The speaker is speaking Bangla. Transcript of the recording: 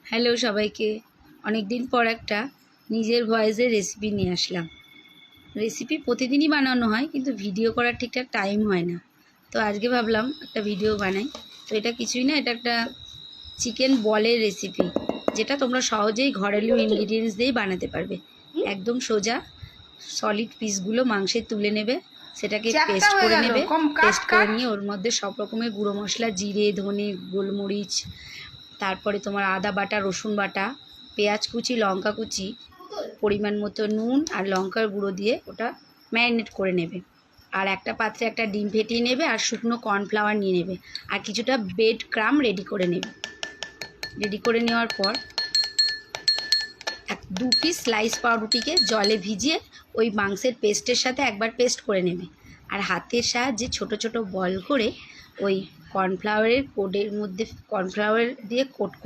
হ্যালো সবাইকে, অনেক দিন পর একটা নিজের ভয়েসের রেসিপি নিয়ে আসলাম। রেসিপি প্রতিদিনই বানানো হয়, কিন্তু ভিডিও করার ঠিকঠাক টাইম হয় না। তো আজকে ভাবলাম একটা ভিডিও বানাই। তো এটা কিছুই না, এটা একটা চিকেন বলের রেসিপি, যেটা তোমরা সহজেই ঘরেলু ইনগ্রিডিয়েন্টস দিয়েই বানাতে পারবে। একদম সোজা। সলিড পিসগুলো মাংসে তুলে নেবে, সেটাকে পেস্ট করে নেবে। পেস্ট করে নিয়ে ওর মধ্যে সব রকমের গুঁড়ো মশলা, জিরে, ধনে, গোলমরিচ, তারপরে তোমার আদা বাটা, রসুন বাটা, পেঁয়াজ কুচি, লঙ্কা কুচি, পরিমাণ মতো নুন আর লঙ্কার গুঁড়ো দিয়ে ওটা ম্যারিনেট করে নেবে। আর একটা পাত্রে একটা ডিম ফেটিয়ে নেবে, আর শুকনো কর্নফ্লাওয়ার নিয়ে নেবে, আর কিছুটা ব্রেড ক্রাম্ব রেডি করে নেবে। রেডি করে নেওয়ার পর 2 পিস স্লাইস পাউরুটিকে জলে ভিজিয়ে ওই মাংসের পেস্টের সাথে একবার পেস্ট করে নেবে। আর হাতের সাহায্যে ছোট ছোট বল করে ওই কর্নফ্লাওয়ারের কোডের মধ্যে কর্নফ্লাওয়ার দিয়ে কোট